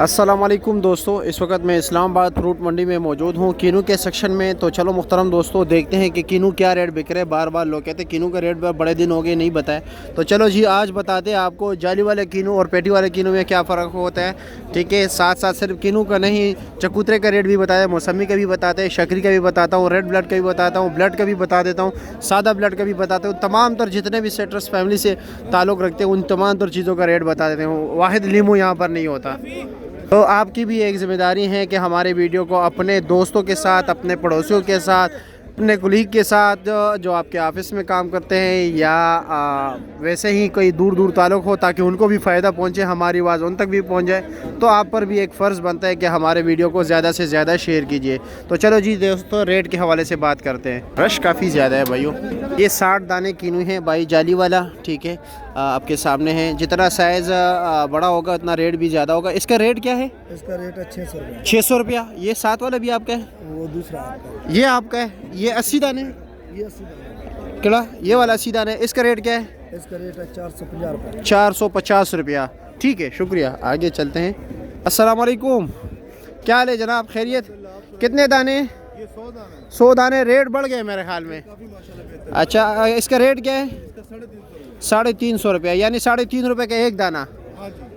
अस्सलाम वालेकुम दोस्तों, इस वक्त मैं इस्लामाबाद फ्रूट मंडी में मौजूद हूँ कीनू के सेक्शन में। तो चलो मुहतरम दोस्तों, देखते हैं कि कीनू क्या रेट बिक रहे हैं। बार बार लोग कहते हैं कीनू का रेट बड़े दिन हो गए नहीं बताए, तो चलो जी आज बताते हैं आपको जाली वाले कीनू और पेटी वाले कीनू में क्या फ़र्क होता है। ठीक है, साथ साथ सिर्फ कीनू का नहीं, चकूतरे का रेट भी बताया, मौसमी का भी बताते हैं, शक्री का भी बताता हूँ, रेड ब्लड का भी बताता हूँ, ब्लड का भी बता देता हूँ, सादा ब्लड का भी बताता हूँ। तमाम तर जितने भी सिट्रस फैमिली से ताल्लुक़ रखते हैं उन तमाम तर चीज़ों का रेट बता देते हैं। वाहिद लीमू यहाँ पर नहीं होता। तो आपकी भी एक ज़िम्मेदारी है कि हमारे वीडियो को अपने दोस्तों के साथ, अपने पड़ोसियों के साथ, अपने कुलीग के साथ जो आपके ऑफिस में काम करते हैं या वैसे ही कोई दूर दूर ताल्लुक़ हो, ताकि उनको भी फ़ायदा पहुंचे, हमारी आवाज़ उन तक भी पहुंच जाए। तो आप पर भी एक फ़र्ज़ बनता है कि हमारे वीडियो को ज़्यादा से ज़्यादा शेयर कीजिए। तो चलो जी दोस्तों, रेट के हवाले से बात करते हैं। रश काफ़ी ज़्यादा है भाइयों। ये 60 दाने कीनू है भाई, जाली वाला। ठीक है, आपके सामने है। जितना साइज़ बड़ा होगा उतना रेट भी ज़्यादा होगा। इसका रेट क्या है? इसका रेट है 600 रुपये। 600 रुपया। ये 7 वाला भी आपका है? वो दूसरा आपका। ये आपका है। ये 80 दाने, ये 80 रुपये। केड़ा ये वाला 80 दाने, इसका रेट क्या है? इसका रेट है 450 रुपये। 450 रुपया। ठीक है, शुक्रिया। आगे चलते हैं। अस्सलाम वालेकुम, क्या हाल है जनाब? खैरियत? कितने दाने? ये 100 दाने। 100 दाने। रेट बढ़ गए मेरे ख्याल में। अच्छा, इसका रेट क्या है? 350 रुपया, यानी 3.5 रुपये का एक दाना।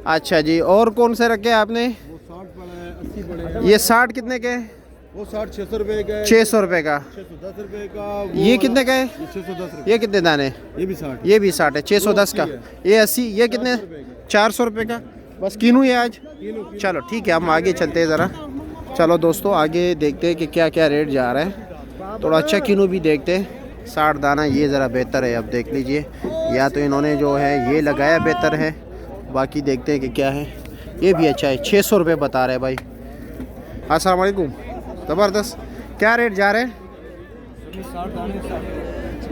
अच्छा जी। और कौन से रखे आपने? वो 60 वाला है, 80 बड़े हैं। ये 60 कितने के? वो 60 600 रुपये का है। 600 रुपये का। 610 रुपये का। ये कितने का है? 610 रुपये। ये कितने दाने? ये भी 60। ये भी 60 है। 610 का। ये 80। ये कितने? 400 रुपये का। बस कीनू है आज। चलो ठीक है, हम आगे चलते हैं ज़रा। चलो दोस्तों, आगे देखते हैं कि क्या क्या रेट जा रहा है। थोड़ा अच्छा कीनू भी देखते हैं। 60 दाना ये ज़रा बेहतर है। अब देख लीजिए, या तो इन्होंने जो है ये लगाया बेहतर है, बाकी देखते हैं कि क्या है। ये भी अच्छा है। 600 रुपये बता रहे हैं भाई। अस्सलाम वालेकुम। ज़बरदस्त। क्या रेट जा रहे हैं?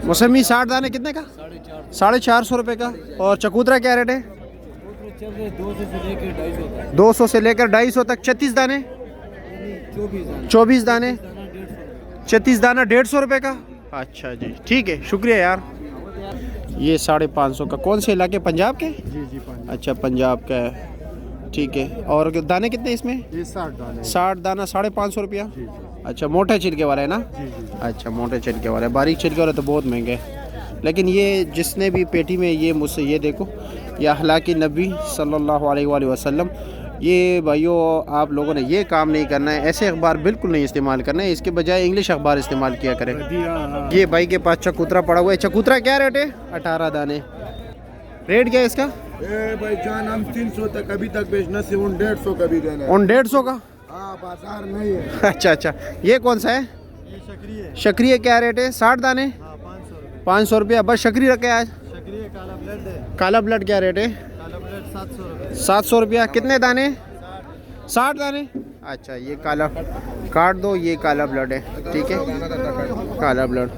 मौसमी 60 दाने कितने का? 450 रुपये का। और चकूतरा क्या रेट है? 200 से लेकर 250 तक। 36 दाने? 24 दाने। 36 दाना 150 रुपये का। अच्छा जी, ठीक है, शुक्रिया यार। ये 550 का। कौन से इलाके? पंजाब के? जी जी 5। अच्छा, पंजाब का है। ठीक है। और दाने कितने इसमें? ये 60 दाने। 60 दाना 550 रुपया। जी। अच्छा, मोटे छिलके वाला है ना? जी जी। अच्छा, मोटे छिलके वाला है। बारीक छिलके वाला तो बहुत महंगे है। लेकिन ये जिसने भी पेटी में ये मुझसे ये देखो, ये अखलाकी नबी सल्लल्लाहु अलैहि वसल्लम, ये भाइयों आप लोगों ने ये काम नहीं करना है। ऐसे अखबार बिल्कुल नहीं इस्तेमाल करना है। इसके बजाय इंग्लिश अखबार इस्तेमाल किया करें। ये भाई के पास चकूतरा पड़ा हुआ है। चकूतरा क्या रेट है? 18 दाने। रेट क्या है इसका? भाई जान, हम 300 तक अभी तक बेचना से 150 का भी देना है। 150 का? हाँ, बाजार नहीं है। अच्छा अच्छा। ये कौन सा है? ये शकरी है। शकरी है। क्या रेट है? 60 दाने। हाँ, 500 रुपये। 500 रुपया। बस शकरी रखे आज। शकरी है, काला ब्लड है। काला ब्लड क्या रेट है? काला ब्लड 700 रुपये। 700 रुपया। कितने दाने? 60 दाने। अच्छा, ये काला काट दो, ये काला ब्लड है। ठीक है, काला ब्लड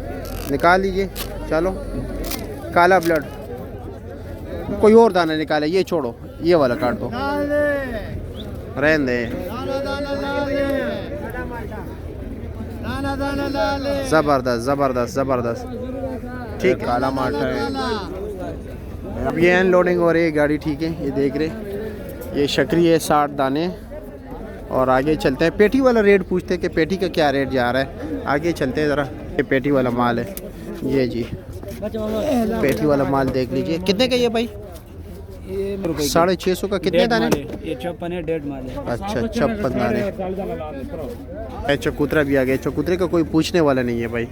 निकाल लीजिए। चलो, काला ब्लड। कोई और दाना निकाले, ये छोड़ो, ये वाला काट दो, रहने दे। ज़बरदस्त ज़बरदस्त ज़बरदस्त। ठीक है, काला मार्टा है। अब ये अनलोडिंग हो रही है गाड़ी। ठीक है, ये देख रहे, ये शकरी है 60 दाने। और आगे चलते हैं, पेटी वाला रेट पूछते हैं कि पेटी का क्या रेट जा रहा है। आगे चलते हैं ज़रा। ये पेटी वाला माल है। ये जी पेटी वाला माल देख लीजिए। कितने का ये भाई? 650 का। कितने दाने? ये 56 है, 1.5 माल है। अच्छा, 56 दाने। चकूतरा भी आ गया। चकूतरे का कोई पूछने वाला नहीं है भाई।